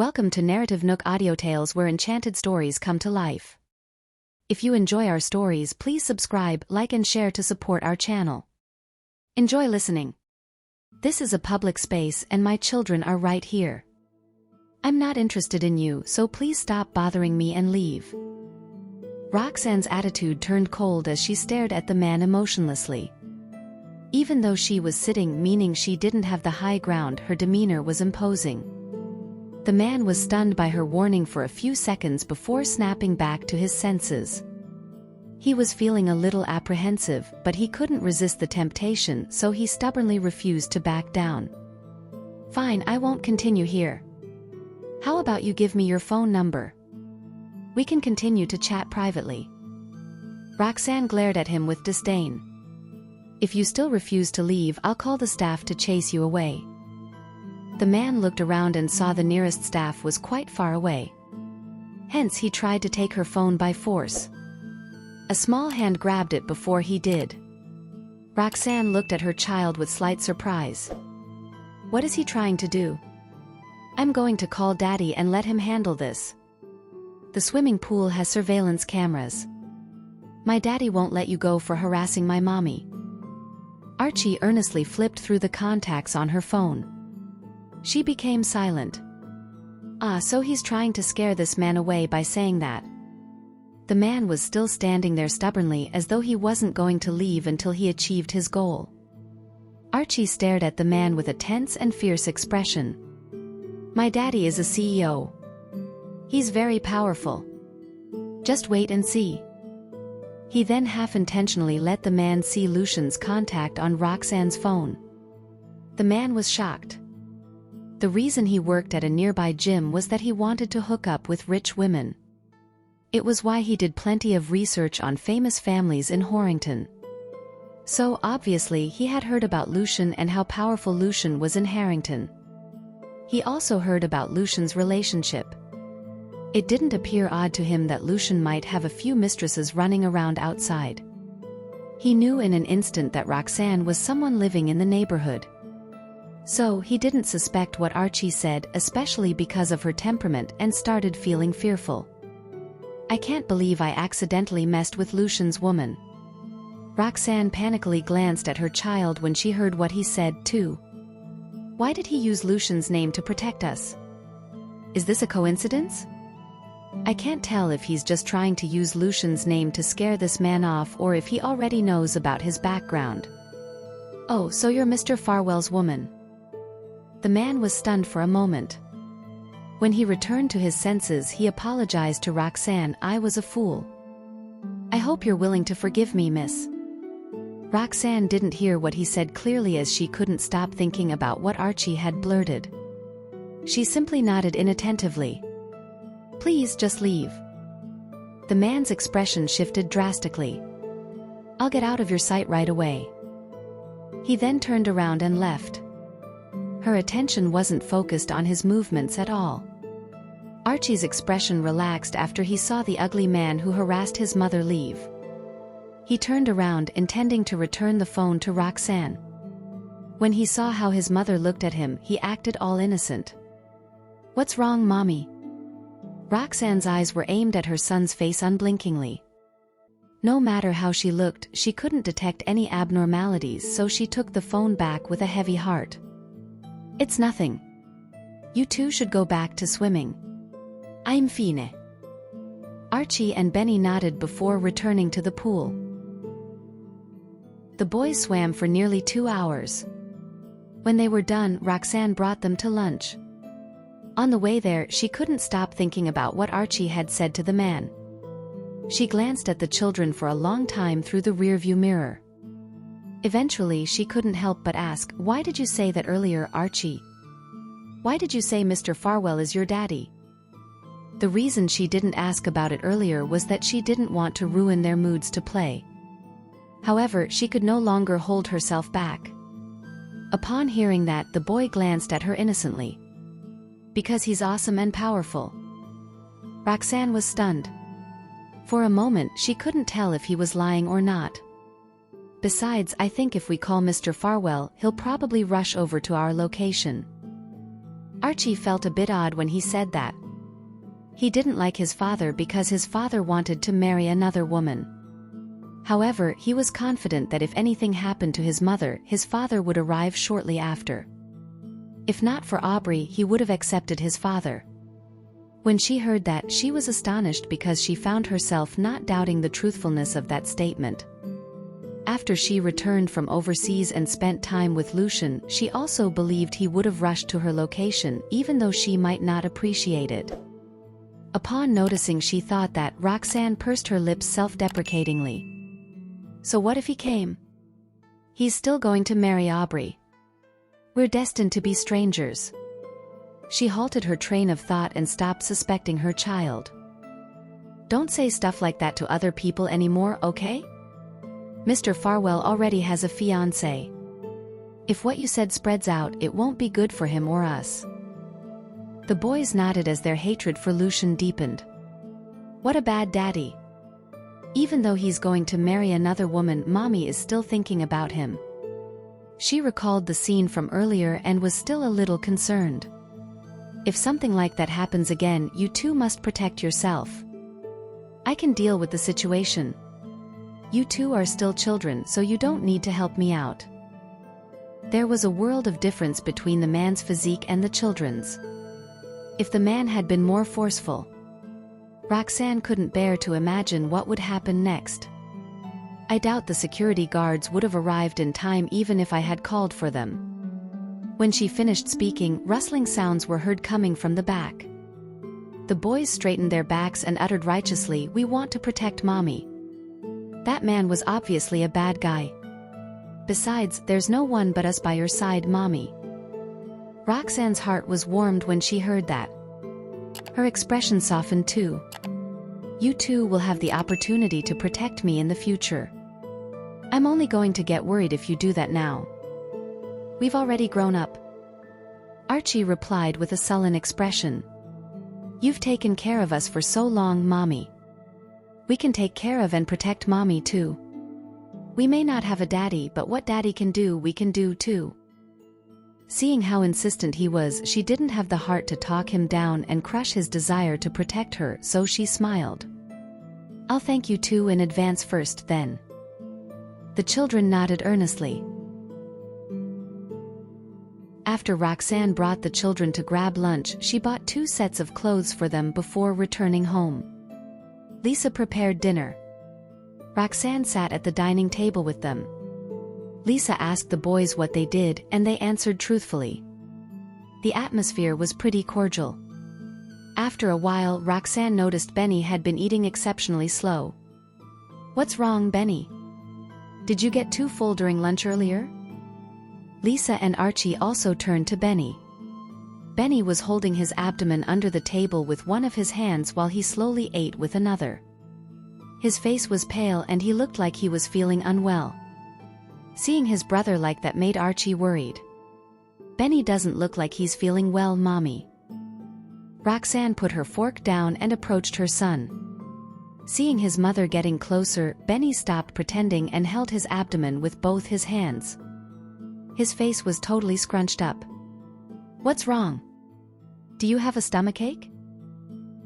Welcome to NarrativeNook audio tales where enchanted stories come to life. If you enjoy our stories, please subscribe, like and share to support our channel. Enjoy listening. This is a public space and my children are right here. I'm not interested in you, so please stop bothering me and leave. Roxanne's attitude turned cold as she stared at the man emotionlessly. Even though she was sitting, meaning she didn't have the high ground, her demeanor was imposing. The man was stunned by her warning for a few seconds before snapping back to his senses. He was feeling a little apprehensive, but he couldn't resist the temptation, so he stubbornly refused to back down. Fine, I won't continue here. How about you give me your phone number? We can continue to chat privately. Roxanne glared at him with disdain. If you still refuse to leave, I'll call the staff to chase you away. The man looked around and saw the nearest staff was quite far away. Hence he tried to take her phone by force. A small hand grabbed it before he did. Roxanne looked at her child with slight surprise. What is he trying to do? I'm going to call Daddy and let him handle this. The swimming pool has surveillance cameras. My daddy won't let you go for harassing my mommy. Archie earnestly flipped through the contacts on her phone. She became silent. So he's trying to scare this man away by saying that. The man was still standing there stubbornly as though he wasn't going to leave until he achieved his goal. Archie stared at the man with a tense and fierce expression. My daddy is a CEO. He's very powerful. Just wait and see. He then half-intentionally let the man see Lucian's contact on Roxanne's phone. The man was shocked. The reason he worked at a nearby gym was that he wanted to hook up with rich women. It was why he did plenty of research on famous families in Horrington. So obviously he had heard about Lucian and how powerful Lucian was in Harrington. He also heard about Lucian's relationship. It didn't appear odd to him that Lucian might have a few mistresses running around outside. He knew in an instant that Roxanne was someone living in the neighborhood. So he didn't suspect what Archie said, especially because of her temperament, and started feeling fearful. I can't believe I accidentally messed with Lucian's woman. Roxanne panically glanced at her child when she heard what he said too. Why did he use Lucian's name to protect us? Is this a coincidence? I can't tell if he's just trying to use Lucian's name to scare this man off or if he already knows about his background. Oh, so you're Mr. Farwell's woman. The man was stunned for a moment. When he returned to his senses, he apologized to Roxanne. I was a fool. I hope you're willing to forgive me, miss. Roxanne didn't hear what he said clearly as she couldn't stop thinking about what Archie had blurted. She simply nodded inattentively. Please just leave. The man's expression shifted drastically. I'll get out of your sight right away. He then turned around and left. Her attention wasn't focused on his movements at all. Archie's expression relaxed after he saw the ugly man who harassed his mother leave. He turned around intending to return the phone to Roxanne. When he saw how his mother looked at him, he acted all innocent. What's wrong, Mommy? Roxanne's eyes were aimed at her son's face unblinkingly. No matter how she looked, she couldn't detect any abnormalities, so she took the phone back with a heavy heart. It's nothing. You two should go back to swimming. I'm fine. Archie and Benny nodded before returning to the pool. The boys swam for nearly 2 hours. When they were done, Roxanne brought them to lunch. On the way there, she couldn't stop thinking about what Archie had said to the man. She glanced at the children for a long time through the rearview mirror. Eventually, she couldn't help but ask, why did you say that earlier, Archie? Why did you say Mr. Farwell is your daddy? The reason she didn't ask about it earlier was that she didn't want to ruin their moods to play. However, she could no longer hold herself back. Upon hearing that, the boy glanced at her innocently. Because he's awesome and powerful. Roxanne was stunned. For a moment, she couldn't tell if he was lying or not. Besides, I think if we call Mr. Farwell, he'll probably rush over to our location. Archie felt a bit odd when he said that. He didn't like his father because his father wanted to marry another woman. However, he was confident that if anything happened to his mother, his father would arrive shortly after. If not for Aubrey, he would have accepted his father. When she heard that, she was astonished because she found herself not doubting the truthfulness of that statement. After she returned from overseas and spent time with Lucian, she also believed he would have rushed to her location, even though she might not appreciate it. Upon noticing, she thought that, Roxanne pursed her lips self-deprecatingly. So what if he came? He's still going to marry Aubrey. We're destined to be strangers. She halted her train of thought and stopped suspecting her child. Don't say stuff like that to other people anymore, okay? Mr. Farwell already has a fiancé. If what you said spreads out, it won't be good for him or us. The boys nodded as their hatred for Lucian deepened. What a bad daddy. Even though he's going to marry another woman, Mommy is still thinking about him. She recalled the scene from earlier and was still a little concerned. If something like that happens again, you two must protect yourself. I can deal with the situation. You two are still children, so you don't need to help me out. There was a world of difference between the man's physique and the children's. If the man had been more forceful, Roxanne couldn't bear to imagine what would happen next. I doubt the security guards would have arrived in time even if I had called for them. When she finished speaking, rustling sounds were heard coming from the back. The boys straightened their backs and uttered righteously, "We want to protect Mommy." That man was obviously a bad guy. Besides, there's no one but us by your side, Mommy. Roxanne's heart was warmed when she heard that. Her expression softened too. You two will have the opportunity to protect me in the future. I'm only going to get worried if you do that now. We've already grown up. Archie replied with a sullen expression. You've taken care of us for so long, Mommy. We can take care of and protect Mommy too. We may not have a daddy, but what Daddy can do, we can do too. Seeing how insistent he was, she didn't have the heart to talk him down and crush his desire to protect her, so she smiled. I'll thank you two in advance first, then. The children nodded earnestly. After Roxanne brought the children to grab lunch, she bought 2 sets of clothes for them before returning home. Lisa prepared dinner. Roxanne sat at the dining table with them. Lisa asked the boys what they did, and they answered truthfully. The atmosphere was pretty cordial. After a while, Roxanne noticed Benny had been eating exceptionally slow. What's wrong, Benny? Did you get too full during lunch earlier? Lisa and Archie also turned to Benny. Benny was holding his abdomen under the table with one of his hands while he slowly ate with another. His face was pale and he looked like he was feeling unwell. Seeing his brother like that made Archie worried. Benny doesn't look like he's feeling well, Mommy. Roxanne put her fork down and approached her son. Seeing his mother getting closer, Benny stopped pretending and held his abdomen with both his hands. His face was totally scrunched up. What's wrong? Do you have a stomachache?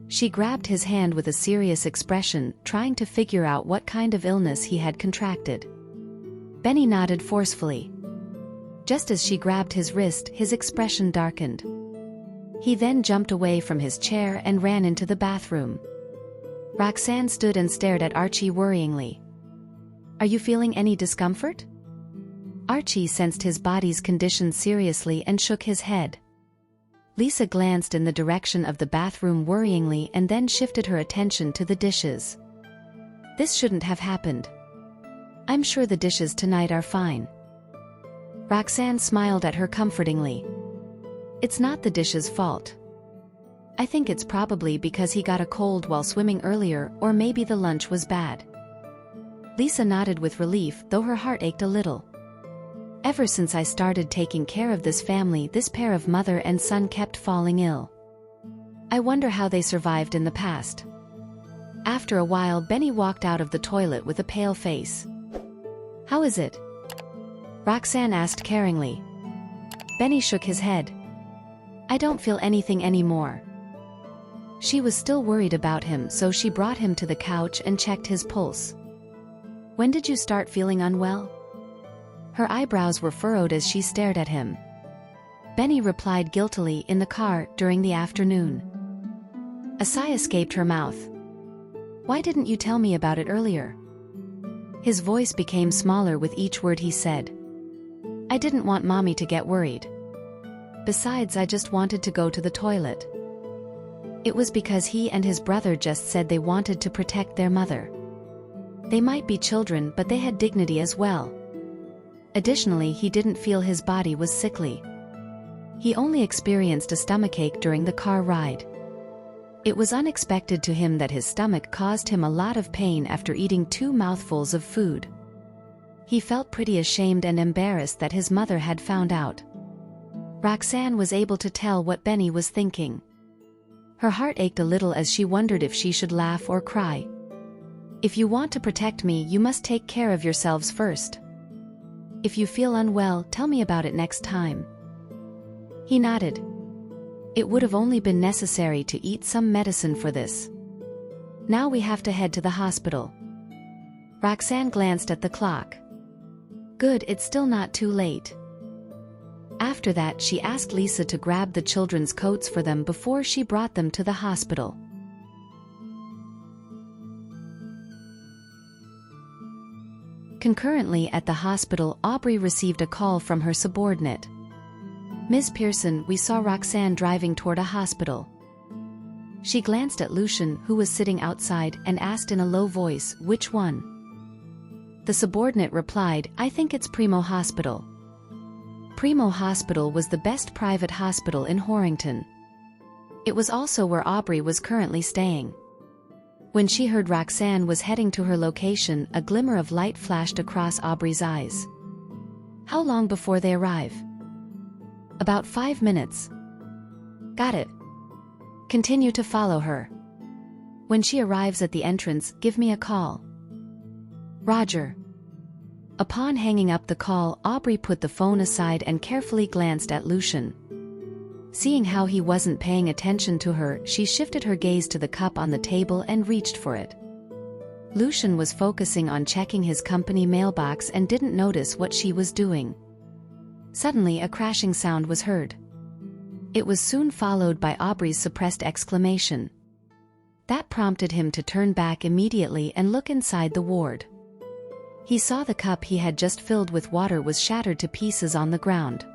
She grabbed his hand with a serious expression, trying to figure out what kind of illness he had contracted. Benny nodded forcefully. Just as she grabbed his wrist, his expression darkened. He then jumped away from his chair and ran into the bathroom. Roxanne stood and stared at Archie worryingly. Are you feeling any discomfort? Archie sensed his body's condition seriously and shook his head. Lisa glanced in the direction of the bathroom worryingly and then shifted her attention to the dishes. This shouldn't have happened. I'm sure the dishes tonight are fine. Roxanne smiled at her comfortingly. It's not the dishes' fault. I think it's probably because he got a cold while swimming earlier, or maybe the lunch was bad. Lisa nodded with relief, though her heart ached a little. Ever since I started taking care of this family, this pair of mother and son kept falling ill. I wonder how they survived in the past. After a while, Benny walked out of the toilet with a pale face. How is it? Roxanne asked caringly. Benny shook his head. I don't feel anything anymore. She was still worried about him, so she brought him to the couch and checked his pulse. When did you start feeling unwell? Her eyebrows were furrowed as she stared at him. Benny replied guiltily, in the car, during the afternoon. A sigh escaped her mouth. Why didn't you tell me about it earlier? His voice became smaller with each word he said. I didn't want Mommy to get worried. Besides, I just wanted to go to the toilet. It was because he and his brother just said they wanted to protect their mother. They might be children, but they had dignity as well. Additionally, he didn't feel his body was sickly. He only experienced a stomachache during the car ride. It was unexpected to him that his stomach caused him a lot of pain after eating 2 mouthfuls of food. He felt pretty ashamed and embarrassed that his mother had found out. Roxanne was able to tell what Benny was thinking. Her heart ached a little as she wondered if she should laugh or cry. If you want to protect me, you must take care of yourselves first. If you feel unwell, tell me about it next time. He nodded. It would have only been necessary to eat some medicine for this. Now we have to head to the hospital. Roxanne glanced at the clock. Good, it's still not too late. After that, she asked Lisa to grab the children's coats for them before she brought them to the hospital. Concurrently at the hospital, Aubrey received a call from her subordinate. Ms. Pearson, we saw Roxanne driving toward a hospital. She glanced at Lucian, who was sitting outside, and asked in a low voice, which one? The subordinate replied, I think it's Primo Hospital. Primo Hospital was the best private hospital in Horrington. It was also where Aubrey was currently staying. When she heard Roxanne was heading to her location, a glimmer of light flashed across Aubrey's eyes. How long before they arrive? About 5 minutes. Got it. Continue to follow her. When she arrives at the entrance, give me a call. Roger. Upon hanging up the call, Aubrey put the phone aside and carefully glanced at Lucian. Seeing how he wasn't paying attention to her, she shifted her gaze to the cup on the table and reached for it. Lucian was focusing on checking his company mailbox and didn't notice what she was doing. Suddenly, a crashing sound was heard. It was soon followed by Aubrey's suppressed exclamation. That prompted him to turn back immediately and look inside the ward. He saw the cup he had just filled with water was shattered to pieces on the ground.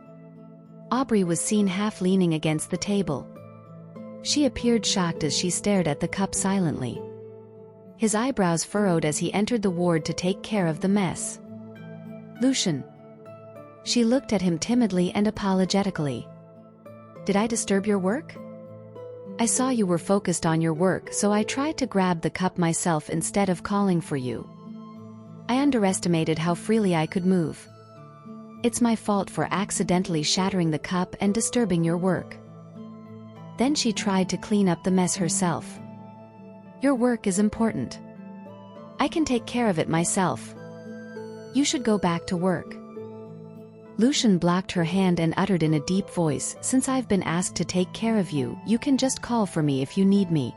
Aubrey was seen half leaning against the table. She appeared shocked as she stared at the cup silently. His eyebrows furrowed as he entered the ward to take care of the mess. Lucian. She looked at him timidly and apologetically. Did I disturb your work? I saw you were focused on your work, so I tried to grab the cup myself instead of calling for you. I underestimated how freely I could move. It's my fault for accidentally shattering the cup and disturbing your work. Then she tried to clean up the mess herself. Your work is important. I can take care of it myself. You should go back to work. Lucian blocked her hand and uttered in a deep voice, since I've been asked to take care of you, you can just call for me if you need me.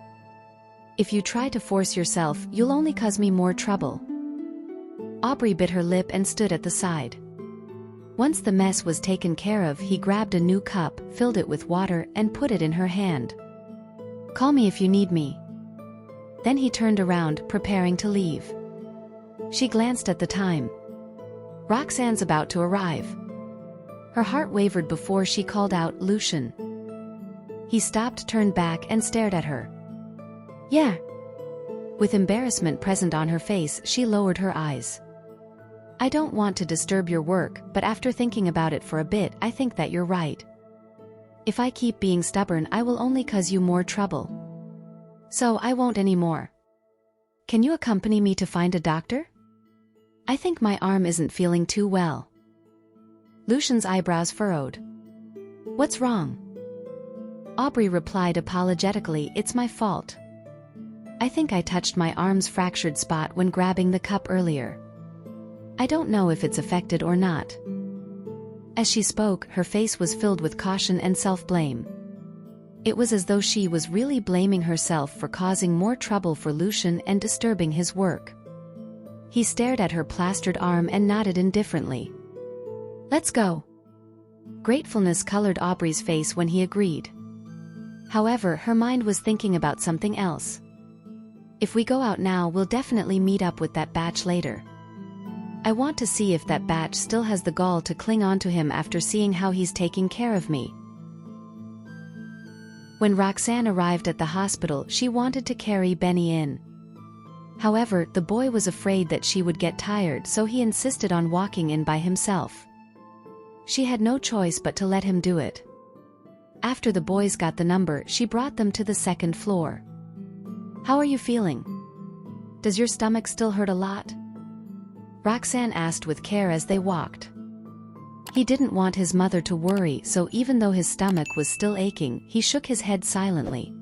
If you try to force yourself, you'll only cause me more trouble. Aubrey bit her lip and stood at the side. Once the mess was taken care of, he grabbed a new cup, filled it with water, and put it in her hand. Call me if you need me. Then he turned around, preparing to leave. She glanced at the time. Roxanne's about to arrive. Her heart wavered before she called out, Lucian. He stopped, turned back, and stared at her. Yeah. With embarrassment present on her face, she lowered her eyes. I don't want to disturb your work, but after thinking about it for a bit, I think that you're right. If I keep being stubborn, I will only cause you more trouble. So I won't anymore. Can you accompany me to find a doctor? I think my arm isn't feeling too well. Lucian's eyebrows furrowed. What's wrong? Aubrey replied apologetically, it's my fault. I think I touched my arm's fractured spot when grabbing the cup earlier. I don't know if it's affected or not. As she spoke, her face was filled with caution and self-blame. It was as though she was really blaming herself for causing more trouble for Lucian and disturbing his work. He stared at her plastered arm and nodded indifferently. "Let's go." Gratefulness colored Aubrey's face when he agreed. However, her mind was thinking about something else. "If we go out now, we'll definitely meet up with that batch later. I want to see if that batch still has the gall to cling on to him after seeing how he's taking care of me." When Roxanne arrived at the hospital, she wanted to carry Benny in. However, the boy was afraid that she would get tired, so he insisted on walking in by himself. She had no choice but to let him do it. After the boys got the number, she brought them to the second floor. "How are you feeling? Does your stomach still hurt a lot?" Roxanne asked with care as they walked. He didn't want his mother to worry, so even though his stomach was still aching, he shook his head silently.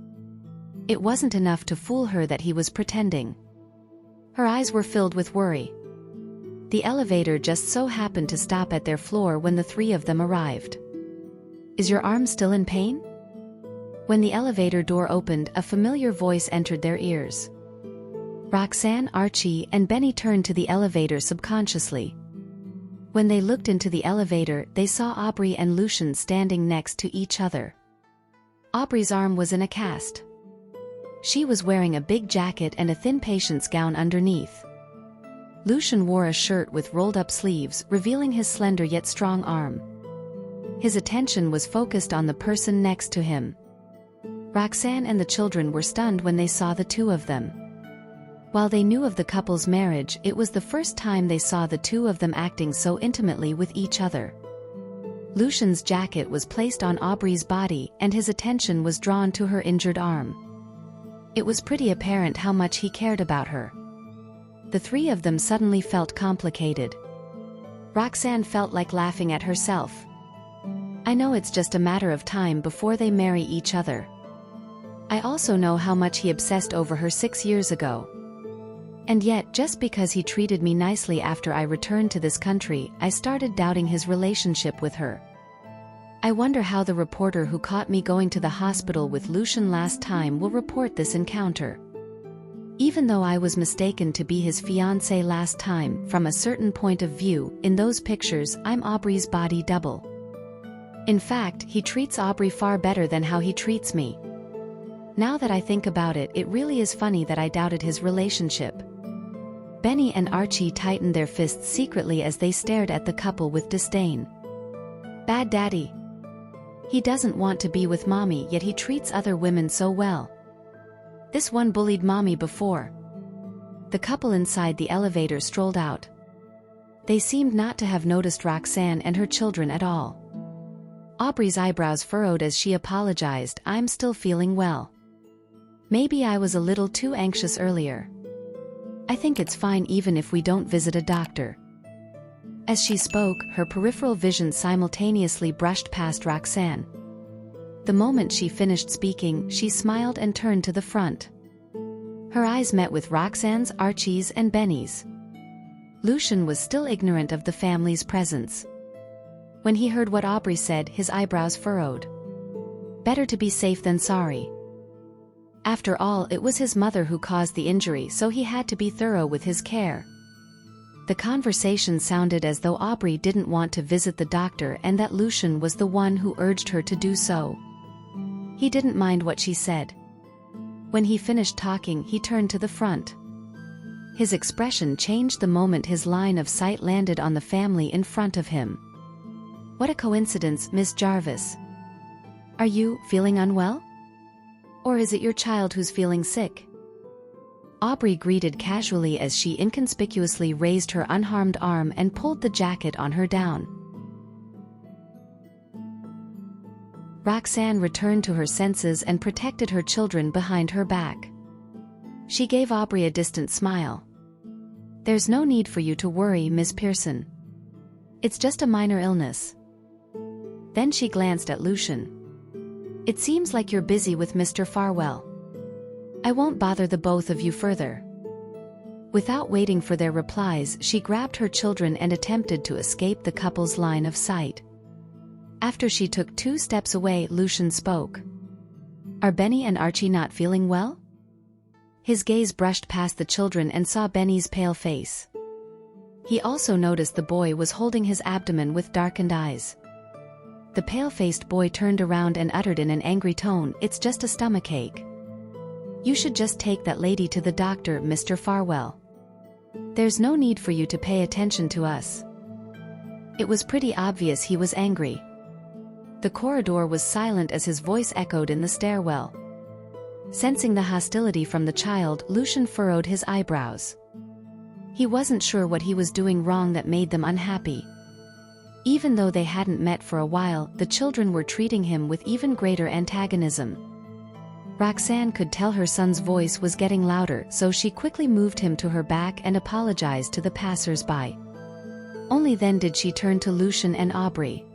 It wasn't enough to fool her that he was pretending. Her eyes were filled with worry. The elevator just so happened to stop at their floor when the three of them arrived. "Is your arm still in pain?" When the elevator door opened, a familiar voice entered their ears. Roxanne, Archie, and Benny turned to the elevator subconsciously. When they looked into the elevator, they saw Aubrey and Lucian standing next to each other. Aubrey's arm was in a cast. She was wearing a big jacket and a thin patient's gown underneath. Lucian wore a shirt with rolled-up sleeves, revealing his slender yet strong arm. His attention was focused on the person next to him. Roxanne and the children were stunned when they saw the two of them. While they knew of the couple's marriage, it was the first time they saw the two of them acting so intimately with each other. Lucian's jacket was placed on Aubrey's body, and his attention was drawn to her injured arm. It was pretty apparent how much he cared about her. The three of them suddenly felt complicated. Roxanne felt like laughing at herself. "I know it's just a matter of time before they marry each other. I also know how much he obsessed over her 6 years ago. And yet, just because he treated me nicely after I returned to this country, I started doubting his relationship with her. I wonder how the reporter who caught me going to the hospital with Lucian last time will report this encounter. Even though I was mistaken to be his fiancée last time, from a certain point of view, in those pictures, I'm Aubrey's body double. In fact, he treats Aubrey far better than how he treats me. Now that I think about it, it really is funny that I doubted his relationship." Benny and Archie tightened their fists secretly as they stared at the couple with disdain. "Bad daddy. He doesn't want to be with mommy, yet he treats other women so well. This one bullied mommy before." The couple inside the elevator strolled out. They seemed not to have noticed Roxanne and her children at all. Aubrey's eyebrows furrowed as she apologized. "I'm still feeling well. Maybe I was a little too anxious earlier. I think it's fine even if we don't visit a doctor." As she spoke, her peripheral vision simultaneously brushed past Roxanne. The moment she finished speaking, she smiled and turned to the front. Her eyes met with Roxanne's, Archie's, and Benny's. Lucian was still ignorant of the family's presence. When he heard what Aubrey said, his eyebrows furrowed. Better to be safe than sorry. After all, it was his mother who caused the injury, so he had to be thorough with his care. The conversation sounded as though Aubrey didn't want to visit the doctor and that Lucian was the one who urged her to do so. He didn't mind what she said. When he finished talking, he turned to the front. His expression changed the moment his line of sight landed on the family in front of him. "What a coincidence, Miss Jarvis. Are you feeling unwell? Or is it your child who's feeling sick?" Aubrey greeted casually as she inconspicuously raised her unharmed arm and pulled the jacket on her down. Roxanne returned to her senses and protected her children behind her back. She gave Aubrey a distant smile. "There's no need for you to worry, Miss Pearson. It's just a minor illness." Then she glanced at Lucian. "It seems like you're busy with Mr. Farwell. I won't bother the both of you further." Without waiting for their replies, she grabbed her children and attempted to escape the couple's line of sight. After she took 2 steps away, Lucian spoke. Are Benny and Archie not feeling well? His gaze brushed past the children and saw Benny's pale face. He also noticed the boy was holding his abdomen with darkened eyes. The pale-faced boy turned around and uttered in an angry tone, "It's just a stomachache. You should just take that lady to the doctor, Mr. Farwell. There's no need for you to pay attention to us." It was pretty obvious he was angry. The corridor was silent as his voice echoed in the stairwell. Sensing the hostility from the child, Lucian furrowed his eyebrows. He wasn't sure what he was doing wrong that made them unhappy. Even though they hadn't met for a while, the children were treating him with even greater antagonism. Roxanne could tell her son's voice was getting louder, so she quickly moved him to her back and apologized to the passers-by. Only then did she turn to Lucian and Aubrey.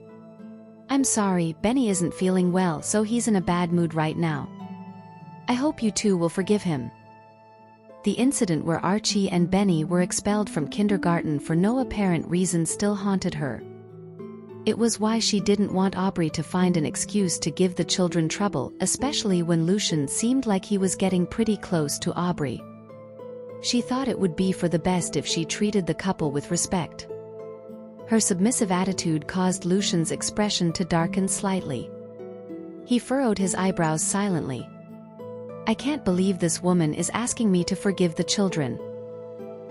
"I'm sorry, Benny isn't feeling well, so he's in a bad mood right now. I hope you two will forgive him." The incident where Archie and Benny were expelled from kindergarten for no apparent reason still haunted her. It was why she didn't want Aubrey to find an excuse to give the children trouble, especially when Lucian seemed like he was getting pretty close to Aubrey. She thought it would be for the best if she treated the couple with respect. Her submissive attitude caused Lucian's expression to darken slightly. He furrowed his eyebrows silently. "I can't believe this woman is asking me to forgive the children.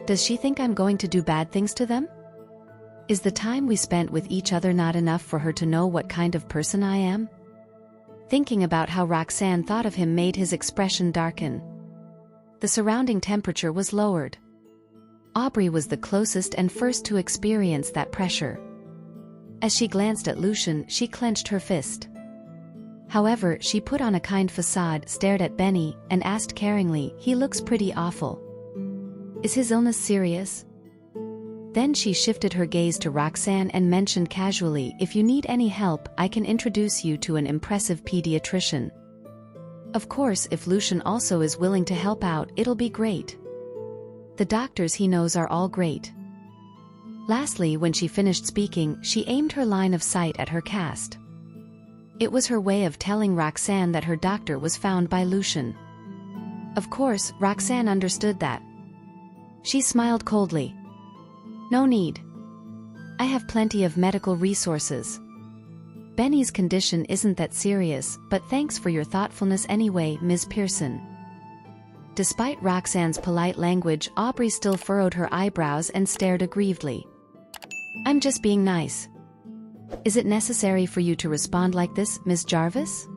Does she think I'm going to do bad things to them? Is the time we spent with each other not enough for her to know what kind of person I am?" Thinking about how Roxanne thought of him made his expression darken. The surrounding temperature was lowered. Aubrey was the closest and first to experience that pressure. As she glanced at Lucian, she clenched her fist. However, she put on a kind facade, stared at Benny, and asked caringly, "He looks pretty awful. Is his illness serious?" Then she shifted her gaze to Roxanne and mentioned casually, "If you need any help, I can introduce you to an impressive pediatrician. Of course, if Lucian also is willing to help out, it'll be great. The doctors he knows are all great." Lastly, when she finished speaking, she aimed her line of sight at her cast. It was her way of telling Roxanne that her doctor was found by Lucian. Of course, Roxanne understood that. She smiled coldly. "No need. I have plenty of medical resources. Benny's condition isn't that serious, but thanks for your thoughtfulness anyway, Ms. Pearson." Despite Roxanne's polite language, Aubrey still furrowed her eyebrows and stared aggrievedly. "I'm just being nice. Is it necessary for you to respond like this, Miss Jarvis?"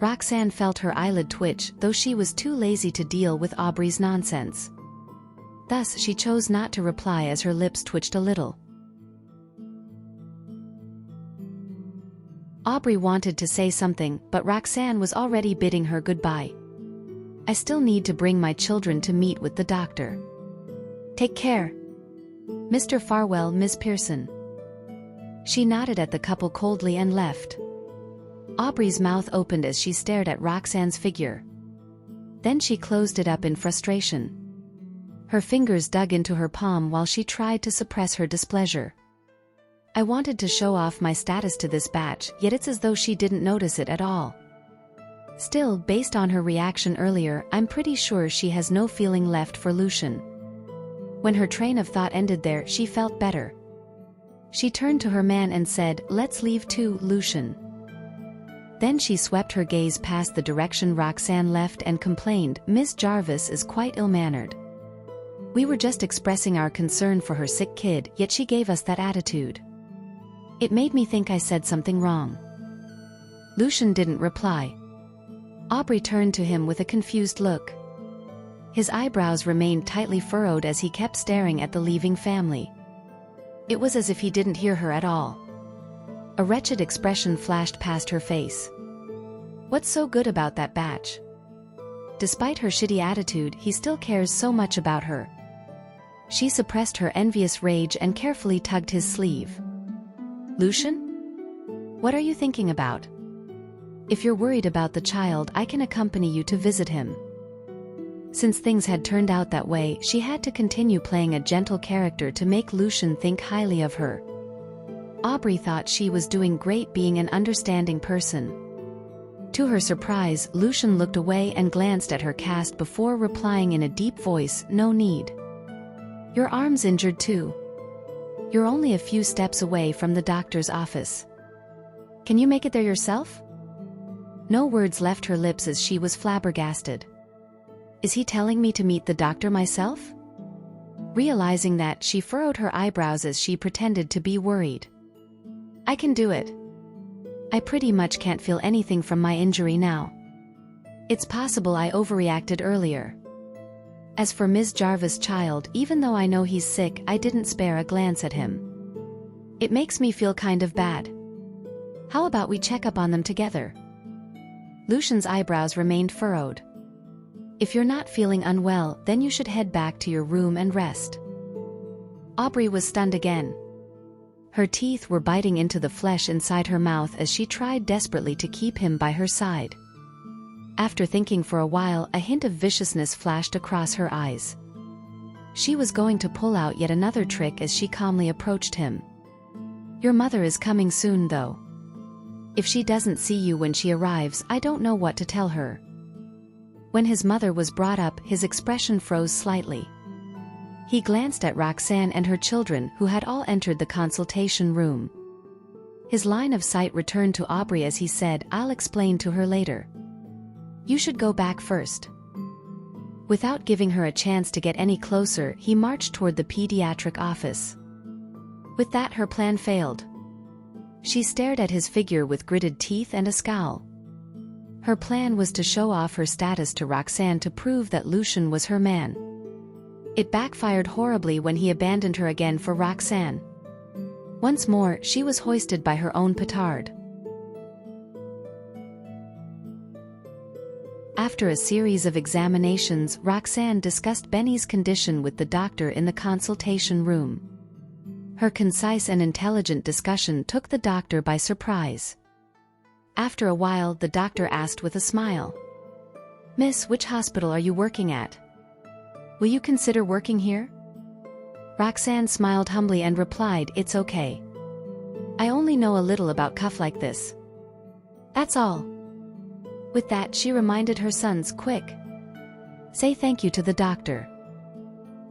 Roxanne felt her eyelid twitch, though she was too lazy to deal with Aubrey's nonsense. Thus she chose not to reply as her lips twitched a little. Aubrey wanted to say something, but Roxanne was already bidding her goodbye. "I still need to bring my children to meet with the doctor. Take care. Mr. Farwell, Miss Pearson." She nodded at the couple coldly and left. Aubrey's mouth opened as she stared at Roxanne's figure. Then she closed it up in frustration. Her fingers dug into her palm while she tried to suppress her displeasure. "I wanted to show off my status to this batch, yet it's as though she didn't notice it at all. Still, based on her reaction earlier, I'm pretty sure she has no feeling left for Lucian." When her train of thought ended there, she felt better. She turned to her man and said, "Let's leave too, Lucian." Then she swept her gaze past the direction Roxanne left and complained, "Miss Jarvis is quite ill-mannered. We were just expressing our concern for her sick kid, yet she gave us that attitude. It made me think I said something wrong." Lucian didn't reply. Aubrey turned to him with a confused look. His eyebrows remained tightly furrowed as he kept staring at the leaving family. It was as if he didn't hear her at all. A wretched expression flashed past her face. What's so good about that batch? Despite her shitty attitude, he still cares so much about her. She suppressed her envious rage and carefully tugged his sleeve. "Lucian? What are you thinking about? If you're worried about the child, I can accompany you to visit him." Since things had turned out that way, she had to continue playing a gentle character to make Lucian think highly of her. Aubrey thought she was doing great being an understanding person. To her surprise, Lucian looked away and glanced at her cast before replying in a deep voice, "No need. Your arm's injured too. You're only a few steps away from the doctor's office. Can you make it there yourself?" No words left her lips as she was flabbergasted. Is he telling me to meet the doctor myself? Realizing that, she furrowed her eyebrows as she pretended to be worried. I can do it. I pretty much can't feel anything from my injury now. It's possible I overreacted earlier. As for Ms. Jarvis' child, even though I know he's sick, I didn't spare a glance at him. It makes me feel kind of bad. How about we check up on them together? Lucian's eyebrows remained furrowed. If you're not feeling unwell, then you should head back to your room and rest. Aubrey was stunned again. Her teeth were biting into the flesh inside her mouth as she tried desperately to keep him by her side. After thinking for a while, a hint of viciousness flashed across her eyes. She was going to pull out yet another trick as she calmly approached him. Your mother is coming soon though. If she doesn't see you when she arrives, I don't know what to tell her. When his mother was brought up, his expression froze slightly. He glanced at Roxanne and her children, who had all entered the consultation room. His line of sight returned to Aubrey as he said, I'll explain to her later. You should go back first. Without giving her a chance to get any closer, he marched toward the pediatric office. With that, her plan failed. She stared at his figure with gritted teeth and a scowl. Her plan was to show off her status to Roxanne to prove that Lucian was her man. It backfired horribly when he abandoned her again for Roxanne. Once more, she was hoisted by her own petard. After a series of examinations, Roxanne discussed Benny's condition with the doctor in the consultation room. Her concise and intelligent discussion took the doctor by surprise. After a while, the doctor asked with a smile, Miss, which hospital are you working at? Will you consider working here? Roxanne smiled humbly and replied, It's okay. I only know a little about cuff like this. That's all. With that, she reminded her sons, Quick. Say thank you to the doctor.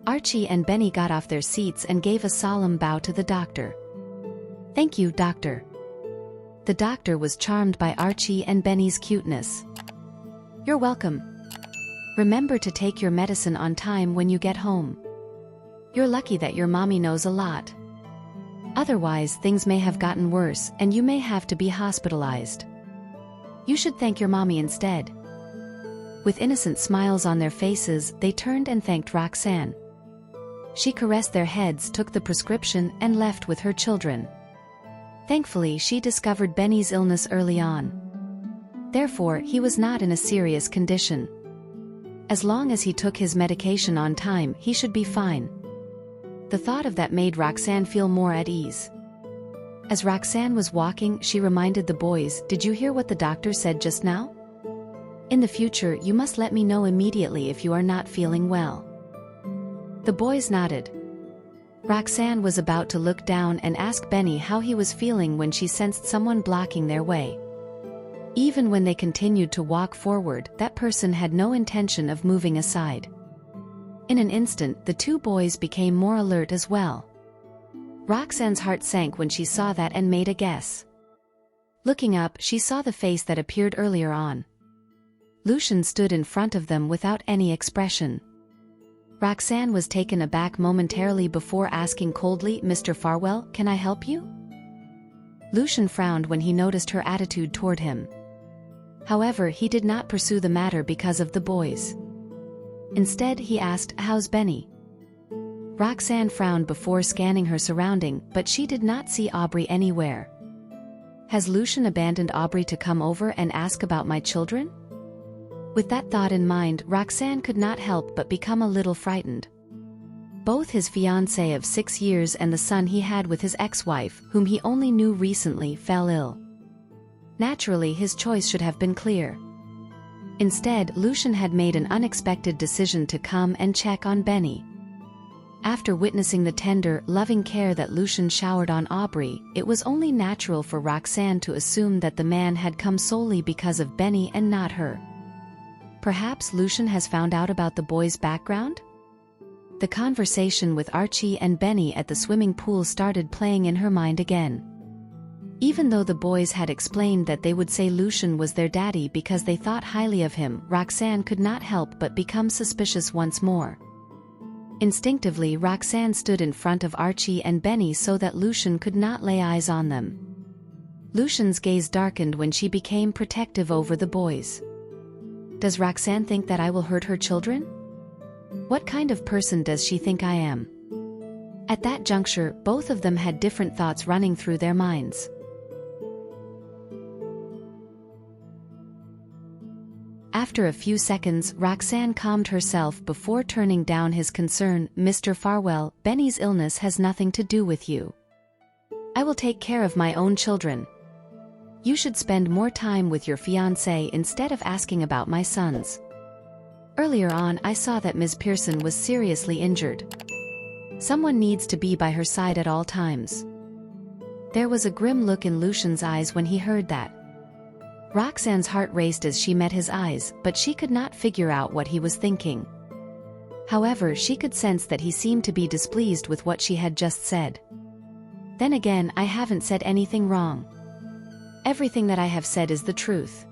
Archie and Benny got off their seats and gave a solemn bow to the doctor. Thank you, doctor. The doctor was charmed by Archie and Benny's cuteness. You're welcome. Remember to take your medicine on time when you get home. You're lucky that your mommy knows a lot. Otherwise, things may have gotten worse and you may have to be hospitalized. You should thank your mommy instead. With innocent smiles on their faces, they turned and thanked Roxanne. She caressed their heads, took the prescription, and left with her children. Thankfully, she discovered Benny's illness early on. Therefore, he was not in a serious condition. As long as he took his medication on time, he should be fine. The thought of that made Roxanne feel more at ease. As Roxanne was walking, she reminded the boys, Did you hear what the doctor said just now? In the future, you must let me know immediately if you are not feeling well. The boys nodded. Roxanne was about to look down and ask Benny how he was feeling when she sensed someone blocking their way. Even when they continued to walk forward, that person had no intention of moving aside. In an instant, the two boys became more alert as well. Roxanne's heart sank when she saw that and made a guess. Looking up, she saw the face that appeared earlier on. Lucian stood in front of them without any expression. Roxanne was taken aback momentarily before asking coldly, Mr. Farwell, can I help you? Lucian frowned when he noticed her attitude toward him. However, he did not pursue the matter because of the boys. Instead, he asked, How's Benny? Roxanne frowned before scanning her surrounding, but she did not see Aubrey anywhere. Has Lucian abandoned Aubrey to come over and ask about my children? With that thought in mind, Roxanne could not help but become a little frightened. Both his fiancée of 6 years and the son he had with his ex-wife, whom he only knew recently, fell ill. Naturally, his choice should have been clear. Instead, Lucian had made an unexpected decision to come and check on Benny. After witnessing the tender, loving care that Lucian showered on Aubrey, it was only natural for Roxanne to assume that the man had come solely because of Benny and not her. Perhaps Lucian has found out about the boy's background? The conversation with Archie and Benny at the swimming pool started playing in her mind again. Even though the boys had explained that they would say Lucian was their daddy because they thought highly of him, Roxanne could not help but become suspicious once more. Instinctively, Roxanne stood in front of Archie and Benny so that Lucian could not lay eyes on them. Lucian's gaze darkened when she became protective over the boys. Does Roxanne think that I will hurt her children? What kind of person does she think I am? At that juncture, both of them had different thoughts running through their minds. After a few seconds, Roxanne calmed herself before turning down his concern. Mr. Farwell, Benny's illness has nothing to do with you. I will take care of my own children. You should spend more time with your fiancé instead of asking about my sons. Earlier on, I saw that Ms. Pearson was seriously injured. Someone needs to be by her side at all times. There was a grim look in Lucian's eyes when he heard that. Roxanne's heart raced as she met his eyes, but she could not figure out what he was thinking. However, she could sense that he seemed to be displeased with what she had just said. Then again, I haven't said anything wrong. Everything that I have said is the truth.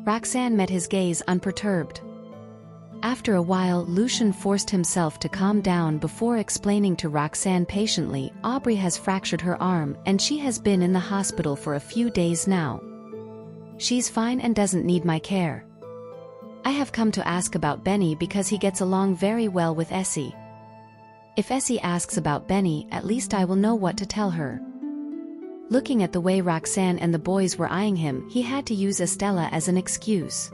Roxanne met his gaze unperturbed. After a while, Lucian forced himself to calm down before explaining to Roxanne patiently, Aubrey has fractured her arm and she has been in the hospital for a few days now. She's fine and doesn't need my care. I have come to ask about Benny because he gets along very well with Essie. If Essie asks about Benny, at least I will know what to tell her. Looking at the way Roxanne and the boys were eyeing him, he had to use Estella as an excuse.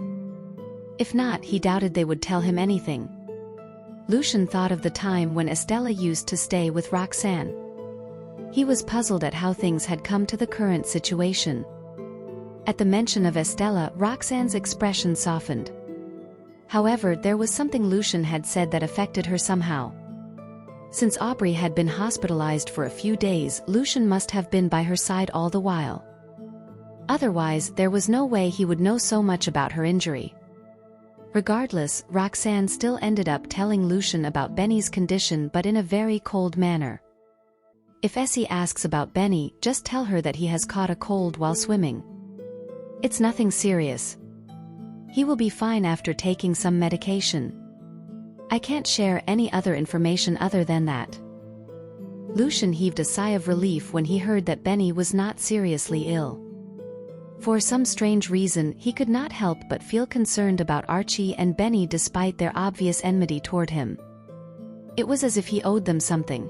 If not, he doubted they would tell him anything. Lucian thought of the time when Estella used to stay with Roxanne. He was puzzled at how things had come to the current situation. At the mention of Estella, Roxanne's expression softened. However, there was something Lucian had said that affected her somehow. Since Aubrey had been hospitalized for a few days, Lucian must have been by her side all the while. Otherwise, there was no way he would know so much about her injury. Regardless, Roxanne still ended up telling Lucian about Benny's condition, but in a very cold manner. If Essie asks about Benny, just tell her that he has caught a cold while swimming. It's nothing serious. He will be fine after taking some medication. I can't share any other information other than that. Lucian heaved a sigh of relief when he heard that Benny was not seriously ill. For some strange reason, he could not help but feel concerned about Archie and Benny despite their obvious enmity toward him. It was as if he owed them something.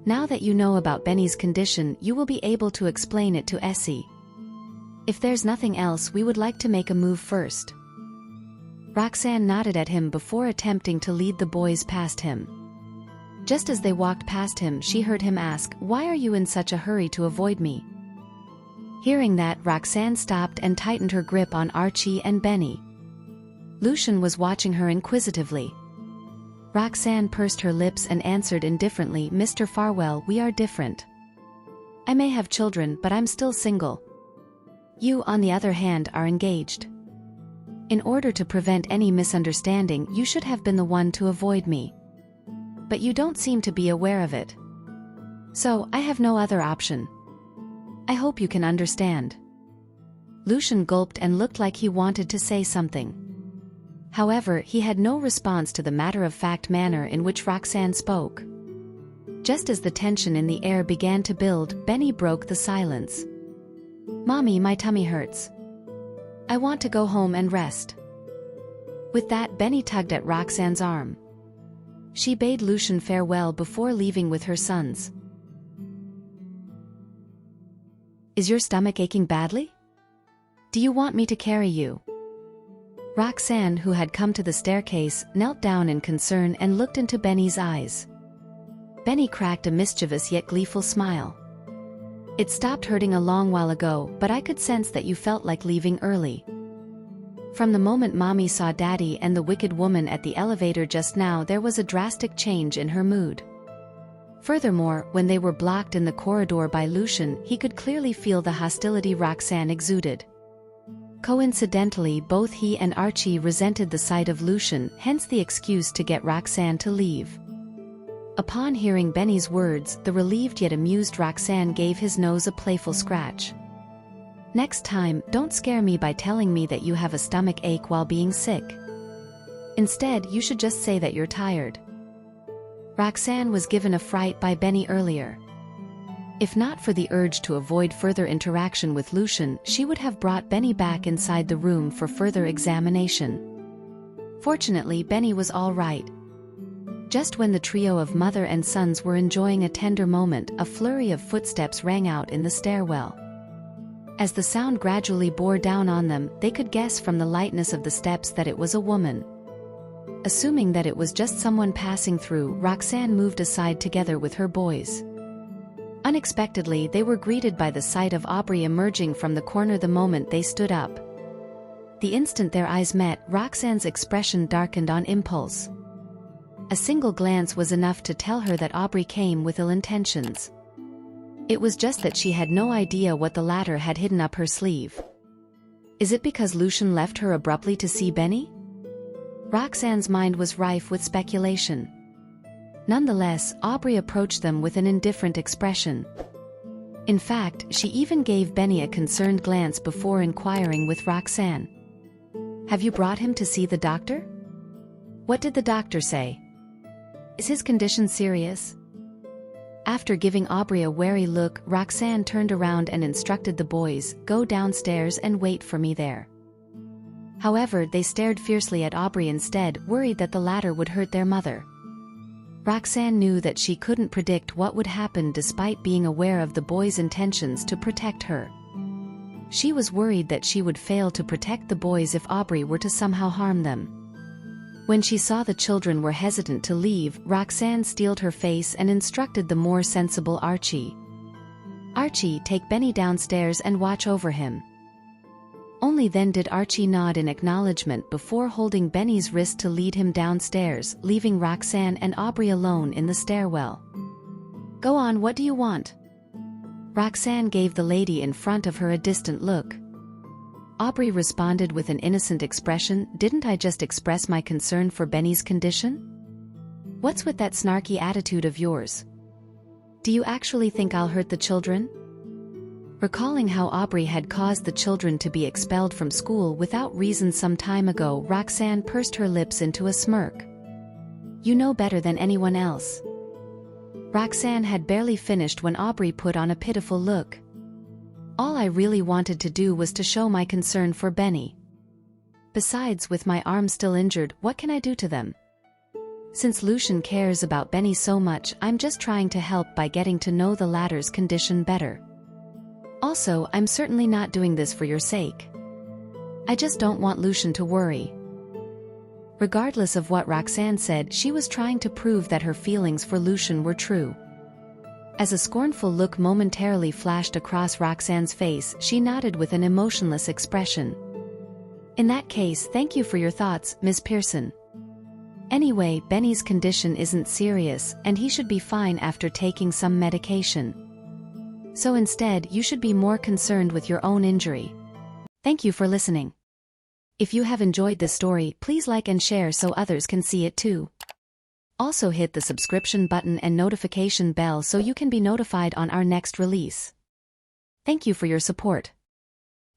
Now that you know about Benny's condition, you will be able to explain it to Essie. If there's nothing else, we would like to make a move first. Roxanne nodded at him before attempting to lead the boys past him. Just as they walked past him, she heard him ask, "Why are you in such a hurry to avoid me?" Hearing that, Roxanne stopped and tightened her grip on Archie and Benny. Lucian was watching her inquisitively. Roxanne pursed her lips and answered indifferently, "Mr. Farwell, we are different. I may have children, but I'm still single. You, on the other hand, are engaged. In order to prevent any misunderstanding, you should have been the one to avoid me. But you don't seem to be aware of it. So, I have no other option. I hope you can understand." Lucian gulped and looked like he wanted to say something. However, he had no response to the matter-of-fact manner in which Roxanne spoke. Just as the tension in the air began to build, Benny broke the silence. "Mommy, my tummy hurts. I want to go home and rest." With that, Benny tugged at Roxanne's arm. She bade Lucian farewell before leaving with her sons. "Is your stomach aching badly? Do you want me to carry you?" Roxanne, who had come to the staircase, knelt down in concern and looked into Benny's eyes. Benny cracked a mischievous yet gleeful smile. "It stopped hurting a long while ago, but I could sense that you felt like leaving early." From the moment Mommy saw Daddy and the wicked woman at the elevator just now, there was a drastic change in her mood. Furthermore, when they were blocked in the corridor by Lucian, he could clearly feel the hostility Roxanne exuded. Coincidentally, both he and Archie resented the sight of Lucian, hence the excuse to get Roxanne to leave. Upon hearing Benny's words, the relieved yet amused Roxanne gave his nose a playful scratch. "Next time, don't scare me by telling me that you have a stomach ache while being sick. Instead, you should just say that you're tired." Roxanne was given a fright by Benny earlier. If not for the urge to avoid further interaction with Lucian, she would have brought Benny back inside the room for further examination. Fortunately, Benny was all right. Just when the trio of mother and sons were enjoying a tender moment, a flurry of footsteps rang out in the stairwell. As the sound gradually bore down on them, they could guess from the lightness of the steps that it was a woman. Assuming that it was just someone passing through, Roxanne moved aside together with her boys. Unexpectedly, they were greeted by the sight of Aubrey emerging from the corner the moment they stood up. The instant their eyes met, Roxanne's expression darkened on impulse. A single glance was enough to tell her that Aubrey came with ill intentions. It was just that she had no idea what the latter had hidden up her sleeve. Is it because Lucian left her abruptly to see Benny? Roxanne's mind was rife with speculation. Nonetheless, Aubrey approached them with an indifferent expression. In fact, she even gave Benny a concerned glance before inquiring with Roxanne. "Have you brought him to see the doctor? What did the doctor say? Is his condition serious?" After giving Aubrey a wary look, Roxanne turned around and instructed the boys, "Go downstairs and wait for me there." However, they stared fiercely at Aubrey instead, worried that the latter would hurt their mother. Roxanne knew that she couldn't predict what would happen despite being aware of the boys' intentions to protect her. She was worried that she would fail to protect the boys if Aubrey were to somehow harm them. When she saw the children were hesitant to leave, Roxanne steeled her face and instructed the more sensible Archie. "Archie, take Benny downstairs and watch over him." Only then did Archie nod in acknowledgement before holding Benny's wrist to lead him downstairs, leaving Roxanne and Aubrey alone in the stairwell. "Go on, what do you want?" Roxanne gave the lady in front of her a distant look. Aubrey responded with an innocent expression, "Didn't I just express my concern for Benny's condition? What's with that snarky attitude of yours? Do you actually think I'll hurt the children?" Recalling how Aubrey had caused the children to be expelled from school without reason some time ago, Roxanne pursed her lips into a smirk. "You know better than anyone else." Roxanne had barely finished when Aubrey put on a pitiful look. "All I really wanted to do was to show my concern for Benny. Besides, with my arm still injured, what can I do to them? Since Lucian cares about Benny so much, I'm just trying to help by getting to know the latter's condition better. Also, I'm certainly not doing this for your sake. I just don't want Lucian to worry." Regardless of what Roxanne said, she was trying to prove that her feelings for Lucian were true. As a scornful look momentarily flashed across Roxanne's face, she nodded with an emotionless expression. "In that case, thank you for your thoughts, Ms. Pearson. Anyway, Benny's condition isn't serious, and he should be fine after taking some medication. So instead, you should be more concerned with your own injury." Thank you for listening. If you have enjoyed this story, please like and share so others can see it too. Also hit the subscription button and notification bell so you can be notified on our next release. Thank you for your support.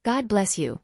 God bless you.